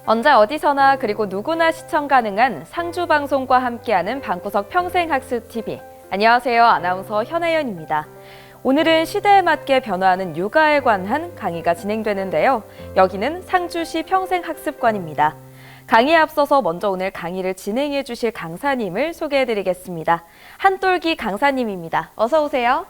언제 어디서나 그리고 누구나 시청 가능한 상주 방송과 함께하는 방구석 평생학습TV. 안녕하세요. 아나운서 현혜연입니다. 오늘은 시대에 맞게 변화하는 육아에 관한 강의가 진행되는데요. 여기는 상주시 평생학습관입니다. 강의에 앞서서 먼저 오늘 강의를 진행해 주실 강사님을 소개해 드리겠습니다. 한똘기 강사님입니다. 어서 오세요.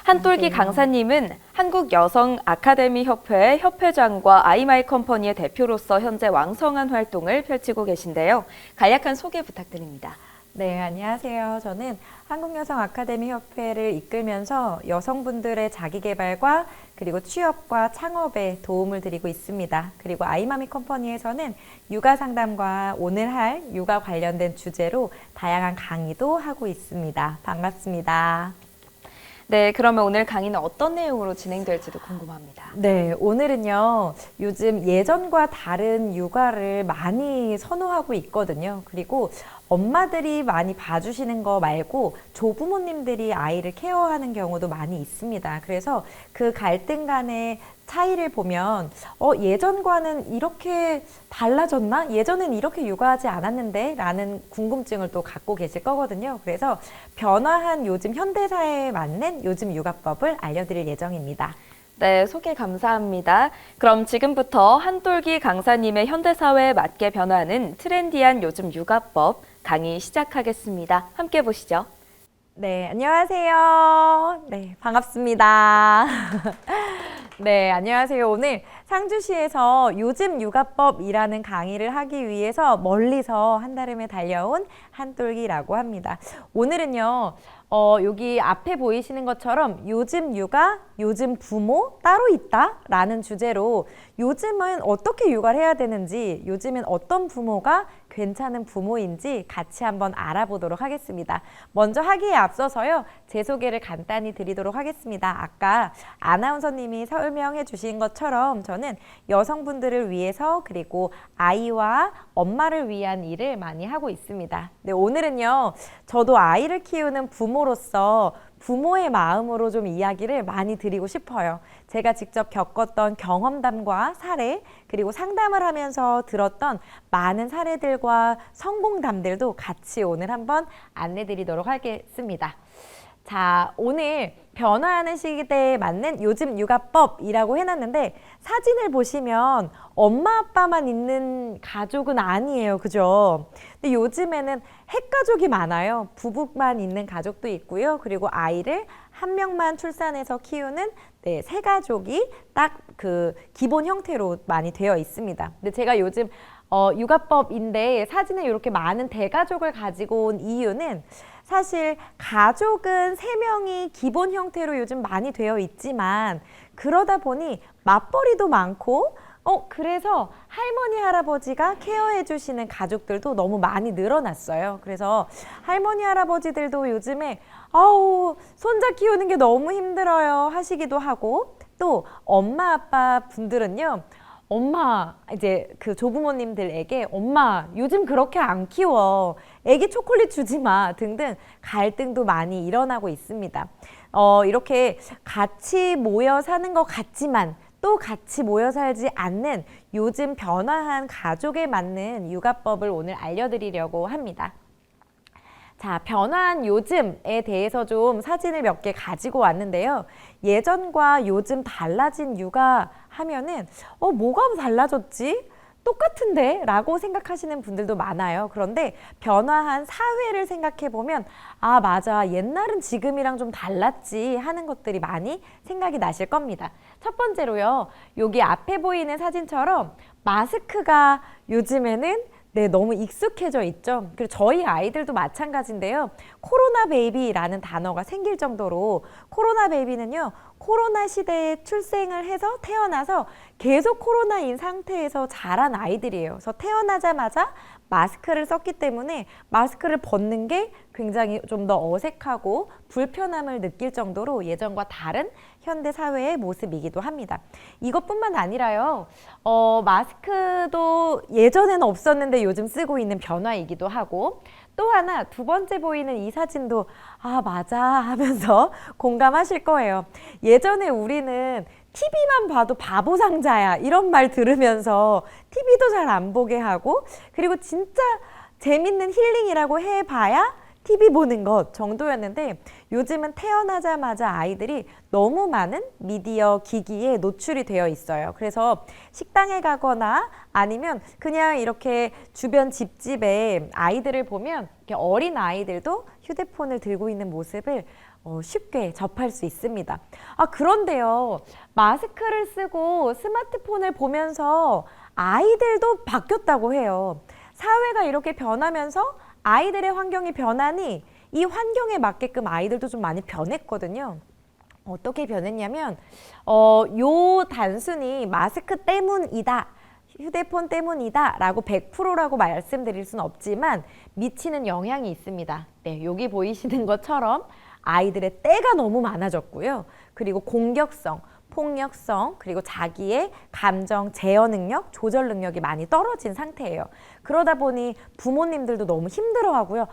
한똘기 강사님은 한국여성아카데미협회의 협회장과 아이마이컴퍼니의 대표로서 현재 왕성한 활동을 펼치고 계신데요. 간략한 소개 부탁드립니다. 네, 안녕하세요. 저는 한국여성아카데미협회를 이끌면서 여성분들의 자기개발과 그리고 취업과 창업에 도움을 드리고 있습니다. 그리고 아이마미컴퍼니에서는 육아 상담과 오늘 할 육아 관련된 주제로 다양한 강의도 하고 있습니다. 반갑습니다. 네, 그러면 오늘 강의는 어떤 내용으로 진행될지도 궁금합니다. 네, 오늘은요, 요즘 예전과 다른 육아를 많이 선호하고 있거든요. 그리고 엄마들이 많이 봐주시는 거 말고 조부모님들이 아이를 케어하는 경우도 많이 있습니다. 그래서 그 갈등 간의 차이를 보면 예전과는 이렇게 달라졌나? 예전엔 이렇게 육아하지 않았는데? 라는 궁금증을 또 갖고 계실 거거든요. 그래서 변화한 요즘 현대사회에 맞는 요즘 육아법을 알려드릴 예정입니다. 네, 소개 감사합니다. 그럼 지금부터 한똘기 강사님의 현대사회에 맞게 변화하는 트렌디한 요즘 육아법 강의 시작하겠습니다. 함께 보시죠. 네, 안녕하세요. 네, 반갑습니다. 네, 안녕하세요. 오늘 상주시에서 요즘 육아법이라는 강의를 하기 위해서 멀리서 한달음에 달려온 한똘기라고 합니다. 오늘은요, 여기 앞에 보이시는 것처럼 요즘 육아, 요즘 부모 따로 있다? 라는 주제로 요즘은 어떻게 육아를 해야 되는지, 요즘엔 어떤 부모가 괜찮은 부모인지 같이 한번 알아보도록 하겠습니다. 먼저 하기에 앞서서요, 제 소개를 간단히 드리도록 하겠습니다. 아까 아나운서님이 설명해 주신 것처럼 저는 여성분들을 위해서 그리고 아이와 엄마를 위한 일을 많이 하고 있습니다. 네, 오늘은요, 저도 아이를 키우는 부모로서 부모의 마음으로 좀 이야기를 많이 드리고 싶어요. 제가 직접 겪었던 경험담과 사례, 그리고 상담을 하면서 들었던 많은 사례들과 성공담들도 같이 오늘 한번 안내 드리도록 하겠습니다. 자, 오늘 변화하는 시대에 맞는 요즘 육아법이라고 해놨는데 사진을 보시면 엄마 아빠만 있는 가족은 아니에요. 그죠? 근데 요즘에는 핵가족이 많아요. 부부만 있는 가족도 있고요. 그리고 아이를 한 명만 출산해서 키우는 새 가족이 딱 그 기본 형태로 많이 되어 있습니다. 근데 제가 요즘 육아법인데 사진에 이렇게 많은 대가족을 가지고 온 이유는 사실 가족은 3명이 기본 형태로 요즘 많이 되어 있지만 그러다 보니 맞벌이도 많고 그래서 할머니, 할아버지가 케어해 주시는 가족들도 너무 많이 늘어났어요. 그래서 할머니, 할아버지들도 요즘에 손자 키우는 게 너무 힘들어요 하시기도 하고 또 엄마, 아빠 분들은요. 엄마, 이제 그 조부모님들에게 엄마, 요즘 그렇게 안 키워. 애기 초콜릿 주지 마. 등등 갈등도 많이 일어나고 있습니다. 이렇게 같이 모여 사는 것 같지만 또 같이 모여 살지 않는 요즘 변화한 가족에 맞는 육아법을 오늘 알려드리려고 합니다. 자, 변화한 요즘에 대해서 좀 사진을 몇 개 가지고 왔는데요. 예전과 요즘 달라진 육아 하면은 뭐가 달라졌지? 똑같은데? 라고 생각하시는 분들도 많아요. 그런데 변화한 사회를 생각해 보면 맞아. 옛날은 지금이랑 좀 달랐지 하는 것들이 많이 생각이 나실 겁니다. 첫 번째로요. 여기 앞에 보이는 사진처럼 마스크가 요즘에는 너무 익숙해져 있죠. 그리고 저희 아이들도 마찬가지인데요. 코로나 베이비라는 단어가 생길 정도로 코로나 베이비는요. 코로나 시대에 출생을 해서 태어나서 계속 코로나인 상태에서 자란 아이들이에요. 그래서 태어나자마자 마스크를 썼기 때문에 마스크를 벗는 게 굉장히 좀 더 어색하고 불편함을 느낄 정도로 예전과 다른 현대 사회의 모습이기도 합니다. 이것뿐만 아니라요. 마스크도 예전에는 없었는데 요즘 쓰고 있는 변화이기도 하고 또 하나 두 번째 보이는 이 사진도 맞아 하면서 공감하실 거예요. 예전에 우리는 TV만 봐도 바보 상자야 이런 말 들으면서 TV도 잘 안 보게 하고 그리고 진짜 재밌는 힐링이라고 해봐야 TV 보는 것 정도였는데 요즘은 태어나자마자 아이들이 너무 많은 미디어 기기에 노출이 되어 있어요. 그래서 식당에 가거나 아니면 그냥 이렇게 주변 집집에 아이들을 보면 이렇게 어린 아이들도 휴대폰을 들고 있는 모습을 쉽게 접할 수 있습니다. 그런데요. 마스크를 쓰고 스마트폰을 보면서 아이들도 바뀌었다고 해요. 사회가 이렇게 변하면서 아이들의 환경이 변하니 이 환경에 맞게끔 아이들도 좀 많이 변했거든요. 어떻게 변했냐면 요 단순히 마스크 때문이다. 휴대폰 때문이다 라고 100%라고 말씀드릴 수는 없지만 미치는 영향이 있습니다. 네, 여기 보이시는 것처럼 아이들의 때가 너무 많아졌고요. 그리고 공격성, 폭력성, 그리고 자기의 감정 제어 능력, 조절 능력이 많이 떨어진 상태예요. 그러다 보니 부모님들도 너무 힘들어하고요.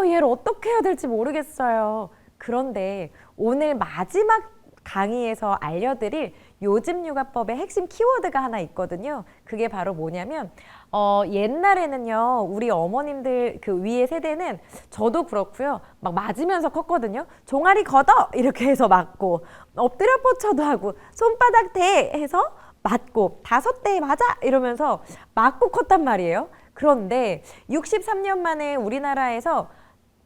얘를 어떻게 해야 될지 모르겠어요. 그런데 오늘 마지막 강의에서 알려드릴 요즘 육아법의 핵심 키워드가 하나 있거든요. 그게 바로 뭐냐면 옛날에는요 우리 어머님들 그 위의 세대는 저도 그렇고요 막 맞으면서 컸거든요. 종아리 걷어 이렇게 해서 맞고 엎드려 뻗쳐도 하고 손바닥 대 해서 맞고 5대 맞아 이러면서 맞고 컸단 말이에요. 그런데 63년 만에 우리나라에서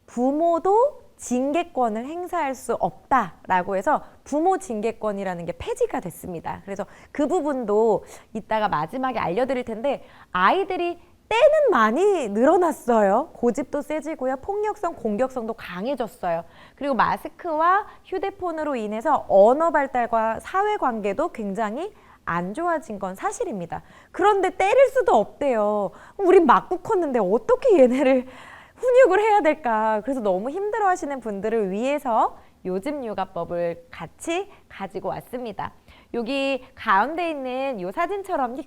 부모도 징계권을 행사할 수 없다라고 해서 부모 징계권이라는 게 폐지가 됐습니다. 그래서 그 부분도 이따가 마지막에 알려드릴 텐데 아이들이 때는 많이 늘어났어요. 고집도 세지고요. 폭력성, 공격성도 강해졌어요. 그리고 마스크와 휴대폰으로 인해서 언어 발달과 사회관계도 굉장히 안 좋아진 건 사실입니다. 그런데 때릴 수도 없대요. 우린 맞고 컸는데 어떻게 얘네를 훈육을 해야 될까? 그래서 너무 힘들어 하시는 분들을 위해서 요즘 육아법을 같이 가지고 왔습니다. 여기 가운데 있는 이 사진처럼요.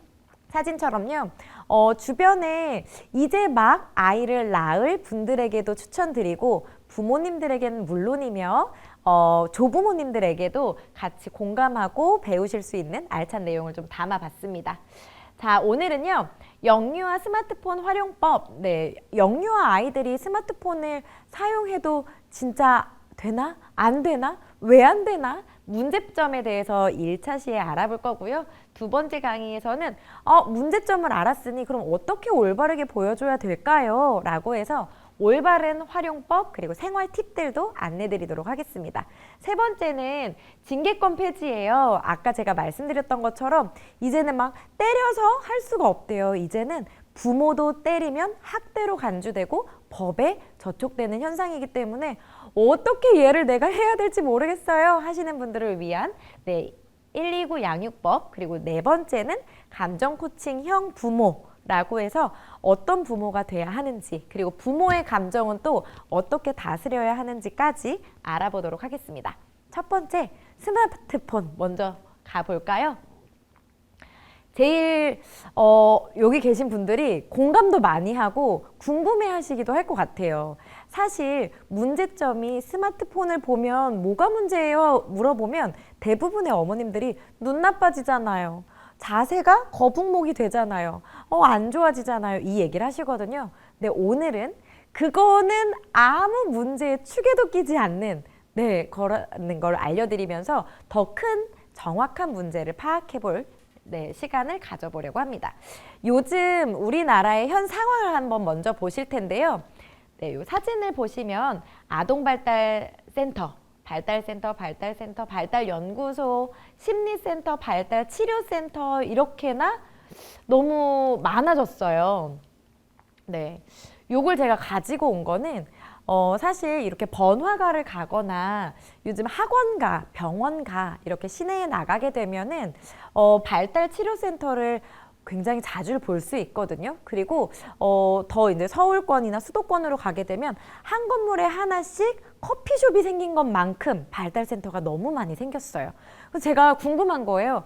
주변에 이제 막 아이를 낳을 분들에게도 추천드리고 부모님들에게는 물론이며 조부모님들에게도 같이 공감하고 배우실 수 있는 알찬 내용을 좀 담아봤습니다. 자, 오늘은요. 영유아 스마트폰 활용법. 네, 영유아 아이들이 스마트폰을 사용해도 진짜 되나? 안 되나? 왜 안 되나? 문제점에 대해서 1차 시에 알아볼 거고요. 두 번째 강의에서는 문제점을 알았으니 그럼 어떻게 올바르게 보여줘야 될까요? 라고 해서 올바른 활용법 그리고 생활 팁들도 안내드리도록 하겠습니다. 세 번째는 징계권 폐지예요. 아까 제가 말씀드렸던 것처럼 이제는 막 때려서 할 수가 없대요. 이제는 부모도 때리면 학대로 간주되고 법에 저촉되는 현상이기 때문에 어떻게 얘를 내가 해야 될지 모르겠어요 하시는 분들을 위한 129 양육법 그리고 네 번째는 감정 코칭형 부모 라고 해서 어떤 부모가 돼야 하는지 그리고 부모의 감정은 또 어떻게 다스려야 하는지까지 알아보도록 하겠습니다. 첫 번째 스마트폰 먼저 가볼까요? 제일 여기 계신 분들이 공감도 많이 하고 궁금해 하시기도 할 것 같아요. 사실 문제점이 스마트폰을 보면 뭐가 문제예요? 물어보면 대부분의 어머님들이 눈 나빠지잖아요. 자세가 거북목이 되잖아요. 안 좋아지잖아요. 이 얘기를 하시거든요. 근데 오늘은 그거는 아무 문제에 축에도 끼지 않는 거라는 걸 알려드리면서 더 큰 정확한 문제를 파악해볼 시간을 가져보려고 합니다. 요즘 우리나라의 현 상황을 한번 먼저 보실 텐데요. 이 사진을 보시면 아동발달센터, 발달센터, 발달연구소, 심리센터, 발달치료센터 이렇게나 너무 많아졌어요. 네, 요걸 제가 가지고 온 거는 사실 이렇게 번화가를 가거나 요즘 학원가, 병원가 이렇게 시내에 나가게 되면은 발달치료센터를 굉장히 자주 볼 수 있거든요. 그리고 더 이제 서울권이나 수도권으로 가게 되면 한 건물에 하나씩 커피숍이 생긴 것만큼 발달센터가 너무 많이 생겼어요. 그래서 제가 궁금한 거예요.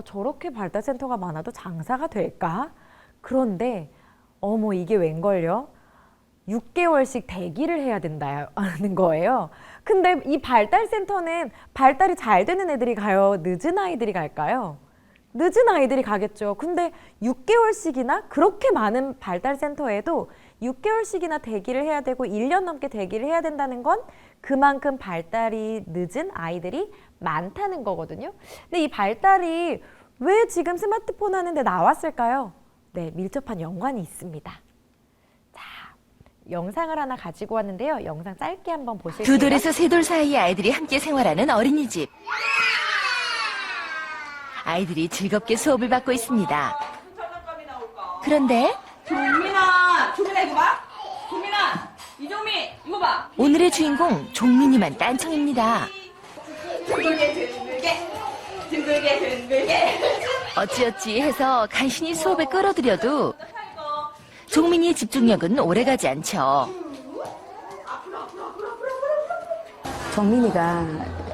저렇게 발달센터가 많아도 장사가 될까? 그런데 어머 이게 웬걸요? 6개월씩 대기를 해야 된다는 거예요. 근데 이 발달센터는 발달이 잘 되는 애들이 가요? 늦은 아이들이 갈까요? 늦은 아이들이 가겠죠. 근데 6개월씩이나 그렇게 많은 발달센터에도 6개월씩이나 대기를 해야 되고 1년 넘게 대기를 해야 된다는 건 그만큼 발달이 늦은 아이들이 많다는 거거든요. 근데 이 발달이 왜 지금 스마트폰 하는데 나왔을까요? 네, 밀접한 연관이 있습니다. 자, 영상을 하나 가지고 왔는데요. 영상 짧게 한번 보실게요. 2돌에서 3돌 사이의 아이들이 함께 생활하는 어린이집. 아이들이 즐겁게 수업을 받고 있습니다. 그런데 종민아 이거 봐. 종민아, 이종민 이거 봐. 오늘의 주인공 종민이만 딴청입니다. 둥글게. 어찌어찌 해서 간신히 수업에 끌어들여도 종민이의 집중력은 오래가지 않죠. 정민이가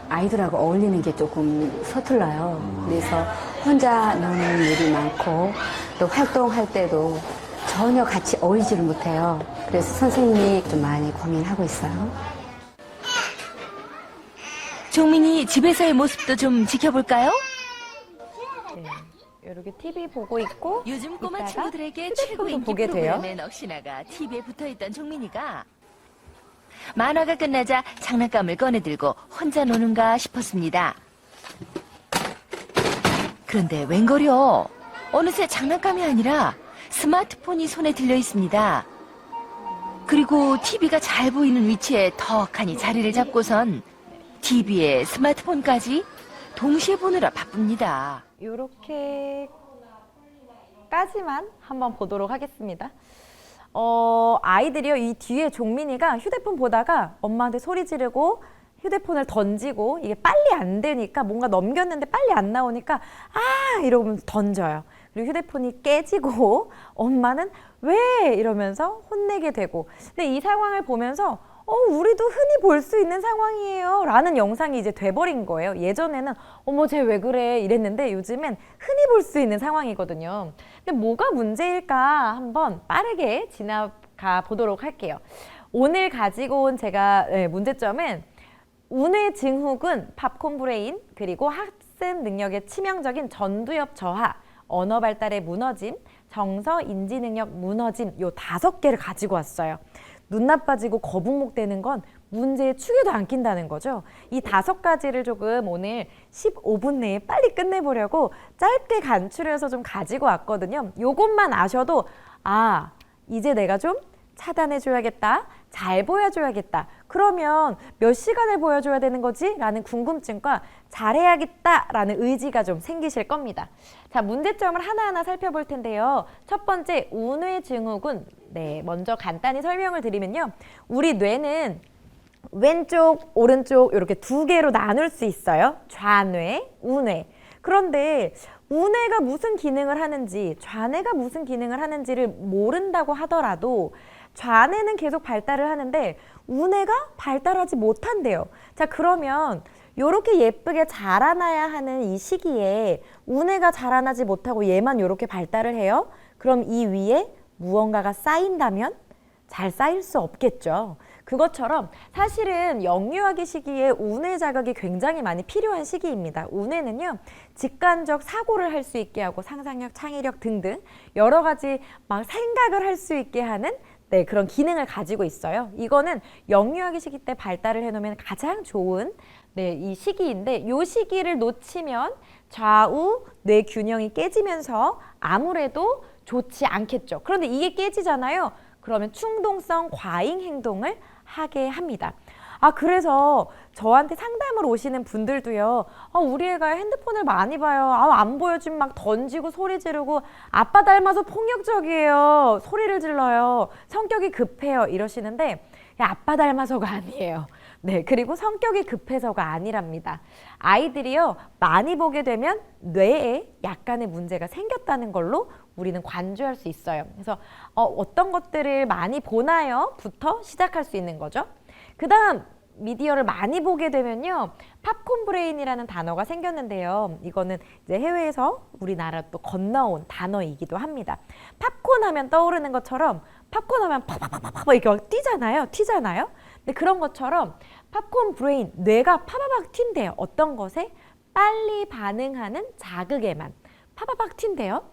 아이들하고 어울리는 게 조금 서툴러요. 그래서 혼자 노는 일이 많고 또 활동할 때도 전혀 같이 어울리지를 못해요. 그래서 선생님이 좀 많이 고민하고 있어요. 종민이 집에서의 모습도 좀 지켜볼까요? 네, 이렇게 TV 보고 있고 요즘 꼬마 이따가 친구들에게 휴대폰도 최고 인기 보게 돼요. 프로그램의 넋이나가 TV에 붙어있던 종민이가 만화가 끝나자 장난감을 꺼내들고 혼자 노는가 싶었습니다. 그런데 웬걸요? 어느새 장난감이 아니라 스마트폰이 손에 들려 있습니다. 그리고 TV가 잘 보이는 위치에 턱하니 자리를 잡고선 TV에 스마트폰까지 동시에 보느라 바쁩니다. 요렇게까지만 한번 보도록 하겠습니다. 아이들이요, 이 뒤에 종민이가 휴대폰 보다가 엄마한테 소리 지르고 휴대폰을 던지고 이게 빨리 안 되니까 뭔가 넘겼는데 빨리 안 나오니까 이러면서 던져요. 그리고 휴대폰이 깨지고 엄마는 왜 이러면서 혼내게 되고, 근데 이 상황을 보면서 우리도 흔히 볼 수 있는 상황이에요 라는 영상이 이제 돼버린 거예요. 예전에는 어머 쟤 왜 그래 이랬는데 요즘엔 흔히 볼 수 있는 상황이거든요. 근데 뭐가 문제일까 한번 빠르게 지나가 보도록 할게요. 오늘 가지고 온 제가 문제점은 운의 증후군, 팝콘 브레인, 그리고 학습 능력의 치명적인 전두엽 저하, 언어 발달의 무너짐, 정서 인지 능력 무너짐, 요 5개를 가지고 왔어요. 눈 나빠지고 거북목 되는 건 문제의 축에도 안 낀다는 거죠. 이 5가지를 조금 오늘 15분 내에 빨리 끝내보려고 짧게 간추려서 좀 가지고 왔거든요. 요것만 아셔도 이제 내가 좀 차단해줘야겠다, 잘 보여줘야겠다. 그러면 몇 시간을 보여줘야 되는 거지? 라는 궁금증과 잘해야겠다라는 의지가 좀 생기실 겁니다. 자, 문제점을 하나하나 살펴볼 텐데요. 첫 번째, 운의 증후군. 네, 먼저 간단히 설명을 드리면요. 우리 뇌는 왼쪽, 오른쪽 이렇게 2개로 나눌 수 있어요. 좌뇌, 우뇌. 그런데 우뇌가 무슨 기능을 하는지, 좌뇌가 무슨 기능을 하는지를 모른다고 하더라도 좌뇌는 계속 발달을 하는데 우뇌가 발달하지 못한대요. 자, 그러면 요렇게 예쁘게 자라나야 하는 이 시기에 우뇌가 자라나지 못하고 얘만 요렇게 발달을 해요. 그럼 이 위에 무언가가 쌓인다면 잘 쌓일 수 없겠죠. 그것처럼 사실은 영유아기 시기에 우뇌 자극이 굉장히 많이 필요한 시기입니다. 우뇌는요, 직관적 사고를 할 수 있게 하고 상상력, 창의력 등등 여러 가지 막 생각을 할 수 있게 하는 그런 기능을 가지고 있어요. 이거는 영유아기 시기 때 발달을 해놓으면 가장 좋은 이 시기인데, 이 시기를 놓치면 좌우 뇌 균형이 깨지면서 아무래도 좋지 않겠죠. 그런데 이게 깨지잖아요. 그러면 충동성 과잉 행동을 하게 합니다. 그래서 저한테 상담을 오시는 분들도요. 우리 애가 핸드폰을 많이 봐요. 안 보여주면 막 던지고 소리 지르고 아빠 닮아서 폭력적이에요. 소리를 질러요. 성격이 급해요. 이러시는데 아빠 닮아서가 아니에요. 네, 그리고 성격이 급해서가 아니랍니다. 아이들이요, 많이 보게 되면 뇌에 약간의 문제가 생겼다는 걸로 우리는 관주할 수 있어요. 그래서 어떤 것들을 많이 보나요? 부터 시작할 수 있는 거죠. 그 다음 미디어를 많이 보게 되면요, 팝콘 브레인이라는 단어가 생겼는데요. 이거는 이제 해외에서 우리나라 또 건너온 단어이기도 합니다. 팝콘 하면 떠오르는 것처럼 팝콘 하면 팍팍팍팍 이렇게 막 튀잖아요. 근데 그런 것처럼 팝콘 브레인, 뇌가 파바박 튄대요. 어떤 것에? 빨리 반응하는 자극에만 파바박 튄대요.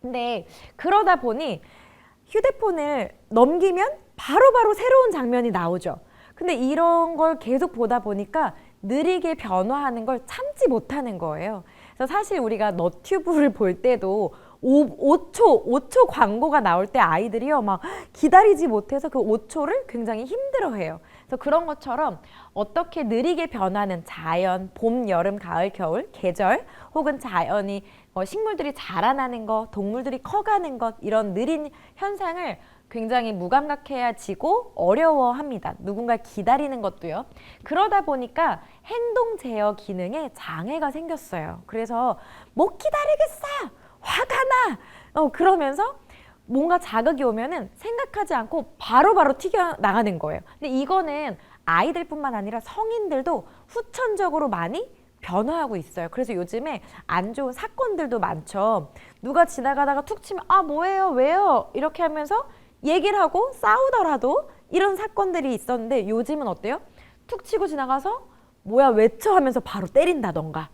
근데 그러다 보니 휴대폰을 넘기면 바로바로 새로운 장면이 나오죠. 근데 이런 걸 계속 보다 보니까 느리게 변화하는 걸 참지 못하는 거예요. 그래서 사실 우리가 너튜브를 볼 때도 5초 광고가 나올 때 아이들이요, 막 기다리지 못해서 그 5초를 굉장히 힘들어해요. 그래서 그런 것처럼 어떻게 느리게 변하는 자연, 봄, 여름, 가을, 겨울, 계절, 혹은 자연이 식물들이 자라나는 것, 동물들이 커가는 것, 이런 느린 현상을 굉장히 무감각해지고 어려워합니다. 누군가 기다리는 것도요. 그러다 보니까 행동 제어 기능에 장애가 생겼어요. 그래서 못 기다리겠어! 화가 나! 그러면서 뭔가 자극이 오면은 생각하지 않고 바로바로 튀겨나가는 거예요. 근데 이거는 아이들뿐만 아니라 성인들도 후천적으로 많이 변화하고 있어요. 그래서 요즘에 안 좋은 사건들도 많죠. 누가 지나가다가 툭 치면 아 뭐예요? 왜요? 이렇게 하면서 얘기를 하고 싸우더라도 이런 사건들이 있었는데 요즘은 어때요? 툭 치고 지나가서 뭐야 외쳐 하면서 바로 때린다던가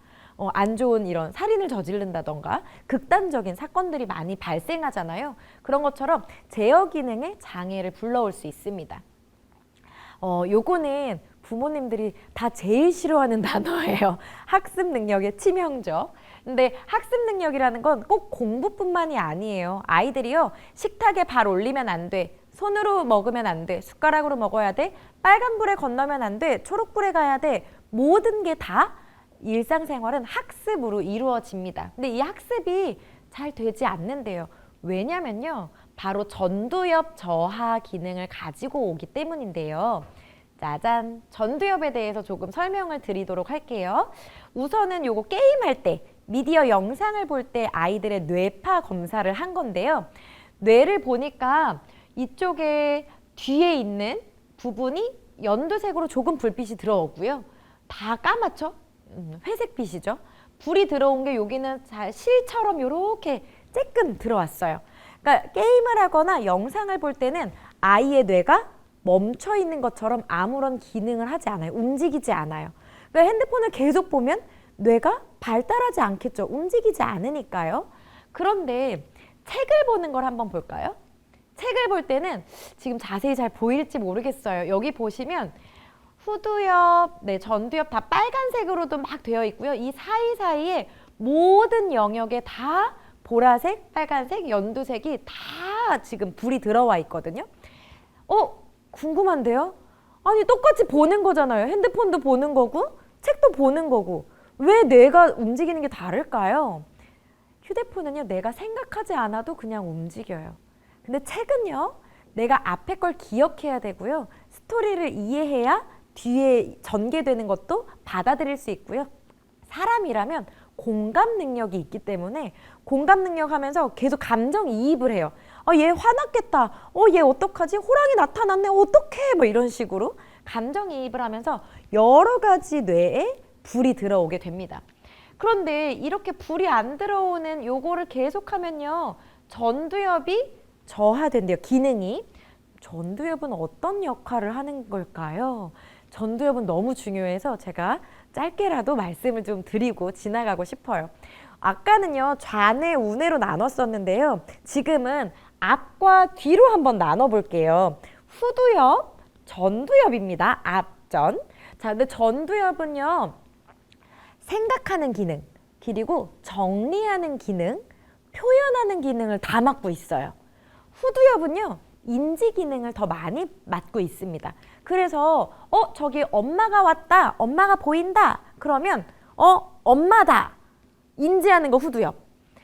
안 좋은 이런 살인을 저지른다던가 극단적인 사건들이 많이 발생하잖아요. 그런 것처럼 제어 기능의 장애를 불러올 수 있습니다. 요거는 부모님들이 다 제일 싫어하는 단어예요. 학습 능력의 치명적. 근데 학습 능력이라는 건 꼭 공부뿐만이 아니에요. 아이들이요, 식탁에 발 올리면 안 돼. 손으로 먹으면 안 돼. 숟가락으로 먹어야 돼. 빨간불에 건너면 안 돼. 초록불에 가야 돼. 모든 게 다 일상생활은 학습으로 이루어집니다. 근데 이 학습이 잘 되지 않는데요. 왜냐면요, 바로 전두엽 저하 기능을 가지고 오기 때문인데요. 짜잔! 전두엽에 대해서 조금 설명을 드리도록 할게요. 우선은 요거 게임할 때, 미디어 영상을 볼 때 아이들의 뇌파 검사를 한 건데요. 뇌를 보니까 이쪽에 뒤에 있는 부분이 연두색으로 조금 불빛이 들어오고요. 다 까맣죠? 회색빛이죠. 불이 들어온 게 여기는 잘 실처럼 이렇게 쬐끔 들어왔어요. 그러니까 게임을 하거나 영상을 볼 때는 아이의 뇌가 멈춰 있는 것처럼 아무런 기능을 하지 않아요. 움직이지 않아요. 그러니까 핸드폰을 계속 보면 뇌가 발달하지 않겠죠. 움직이지 않으니까요. 그런데 책을 보는 걸 한번 볼까요? 책을 볼 때는 지금 자세히 잘 보일지 모르겠어요. 여기 보시면 후두엽, 전두엽 다 빨간색으로도 막 되어 있고요. 이 사이사이에 모든 영역에 다 보라색, 빨간색, 연두색이 다 지금 불이 들어와 있거든요. 궁금한데요? 아니 똑같이 보는 거잖아요. 핸드폰도 보는 거고 책도 보는 거고 왜 뇌가 움직이는 게 다를까요? 휴대폰은요, 내가 생각하지 않아도 그냥 움직여요. 근데 책은요, 내가 앞에 걸 기억해야 되고요. 스토리를 이해해야 뒤에 전개되는 것도 받아들일 수 있고요. 사람이라면 공감 능력이 있기 때문에 공감 능력 하면서 계속 감정이입을 해요. 얘 화났겠다. 얘 어떡하지? 호랑이 나타났네. 어떡해? 뭐 이런 식으로 감정이입을 하면서 여러 가지 뇌에 불이 들어오게 됩니다. 그런데 이렇게 불이 안 들어오는 요거를 계속하면요, 전두엽이 저하된대요. 기능이. 전두엽은 어떤 역할을 하는 걸까요? 전두엽은 너무 중요해서 제가 짧게라도 말씀을 좀 드리고 지나가고 싶어요. 아까는요, 좌뇌, 우뇌로 나눴었는데요. 지금은 앞과 뒤로 한번 나눠볼게요. 후두엽, 전두엽입니다. 앞전. 자, 근데 전두엽은요, 생각하는 기능, 그리고 정리하는 기능, 표현하는 기능을 다 맡고 있어요. 후두엽은요, 인지 기능을 더 많이 맡고 있습니다. 그래서 저기 엄마가 왔다, 엄마가 보인다, 그러면 엄마다 인지하는 거 후두엽.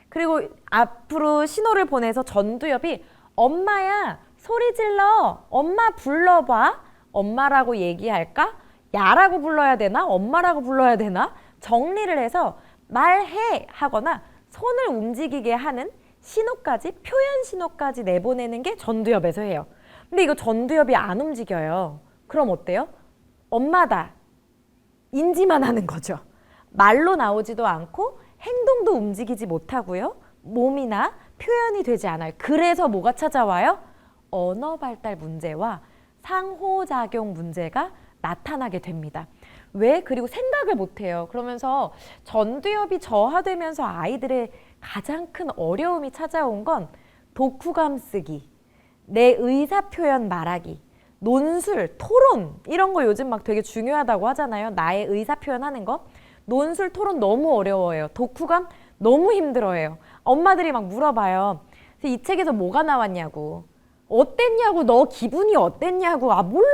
그리고 앞으로 신호를 보내서 전두엽이 엄마야 소리 질러, 엄마 불러봐, 엄마라고 얘기할까? 야라고 불러야 되나? 엄마라고 불러야 되나? 정리를 해서 말해 하거나 손을 움직이게 하는 신호까지, 표현 신호까지 내보내는 게 전두엽에서 해요. 근데 이거 전두엽이 안 움직여요. 그럼 어때요? 엄마다. 인지만 하는 거죠. 말로 나오지도 않고 행동도 움직이지 못하고요. 몸이나 표현이 되지 않아요. 그래서 뭐가 찾아와요? 언어 발달 문제와 상호작용 문제가 나타나게 됩니다. 왜? 그리고 생각을 못해요. 그러면서 전두엽이 저하되면서 아이들의 가장 큰 어려움이 찾아온 건 독후감 쓰기, 내 의사 표현 말하기, 논술, 토론 이런 거 요즘 막 되게 중요하다고 하잖아요. 나의 의사 표현하는 거. 논술, 토론 너무 어려워해요. 독후감 너무 힘들어해요. 엄마들이 막 물어봐요. 그래서 이 책에서 뭐가 나왔냐고. 어땠냐고, 너 기분이 어땠냐고. 아, 몰라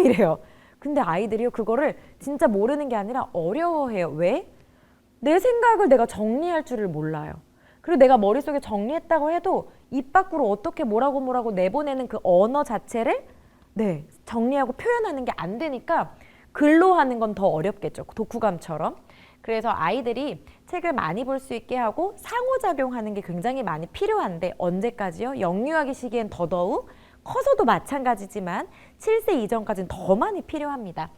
이래요. 근데 아이들이요, 그거를 진짜 모르는 게 아니라 어려워해요. 왜? 내 생각을 내가 정리할 줄을 몰라요. 그리고 내가 머릿속에 정리했다고 해도 입 밖으로 어떻게 뭐라고 내보내는 그 언어 자체를 정리하고 표현하는 게 안 되니까 글로 하는 건 더 어렵겠죠. 독후감처럼. 그래서 아이들이 책을 많이 볼 수 있게 하고 상호작용하는 게 굉장히 많이 필요한데 언제까지요? 영유아기 시기엔 더더욱 커서도 마찬가지지만 7세 이전까지는 더 많이 필요합니다.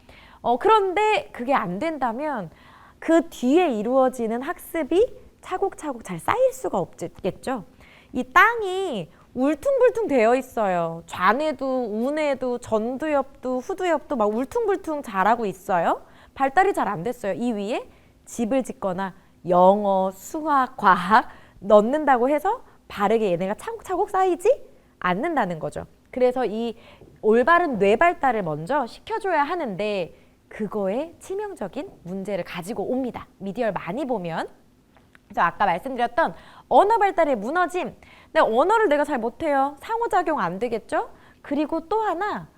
그런데 그게 안 된다면 그 뒤에 이루어지는 학습이 차곡차곡 잘 쌓일 수가 없겠죠. 이 땅이 울퉁불퉁 되어 있어요. 좌뇌도 우뇌도 전두엽도 후두엽도 막 울퉁불퉁 자라고 있어요. 발달이 잘 안 됐어요. 이 위에 집을 짓거나 영어, 수학, 과학 넣는다고 해서 바르게 얘네가 차곡차곡 쌓이지 않는다는 거죠. 그래서 이 올바른 뇌 발달을 먼저 시켜줘야 하는데 그거에 치명적인 문제를 가지고 옵니다. 미디어를 많이 보면. 그래서 아까 말씀드렸던 언어 발달의 무너짐. 근데 언어를 내가 잘 못해요. 상호작용 안 되겠죠? 그리고 또 하나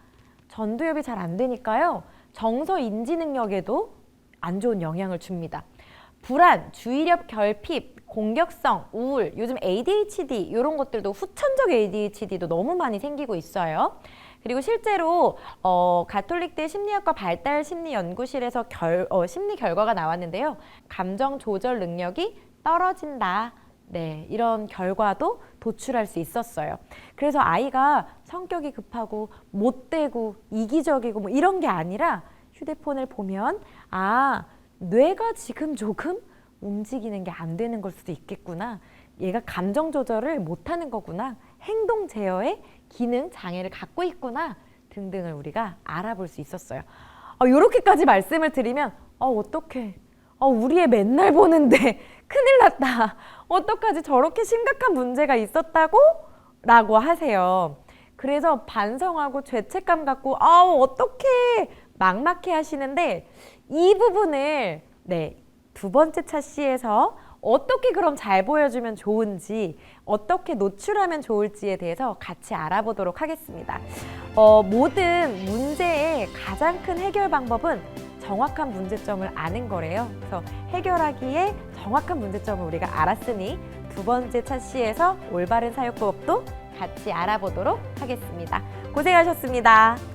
전두엽이 잘 안 되니까요. 정서 인지 능력에도 안 좋은 영향을 줍니다. 불안, 주의력 결핍, 공격성, 우울, 요즘 ADHD 이런 것들도 후천적 ADHD도 너무 많이 생기고 있어요. 그리고 실제로 가톨릭대 심리학과 발달심리연구실에서 심리 결과가 나왔는데요. 감정 조절 능력이 떨어진다. 네, 이런 결과도 도출할 수 있었어요. 그래서 아이가 성격이 급하고 못되고 이기적이고 뭐 이런 게 아니라 휴대폰을 보면 아, 뇌가 지금 조금 움직이는 게 안 되는 걸 수도 있겠구나. 얘가 감정 조절을 못하는 거구나. 행동 제어의 기능 장애를 갖고 있구나. 등등을 우리가 알아볼 수 있었어요. 이렇게까지 말씀을 드리면 어떡해. 우리 애 맨날 보는데 큰일 났다. 어떡하지? 저렇게 심각한 문제가 있었다고? 라고 하세요. 그래서 반성하고 죄책감 갖고 어떡해 막막해 하시는데 이 부분을 두 번째 차시에서 어떻게 그럼 잘 보여주면 좋은지 어떻게 노출하면 좋을지에 대해서 같이 알아보도록 하겠습니다. 모든 문제의 가장 큰 해결 방법은 정확한 문제점을 아는 거래요. 그래서 해결하기에 정확한 문제점을 우리가 알았으니 두 번째 차시에서 올바른 사용법도 같이 알아보도록 하겠습니다. 고생하셨습니다.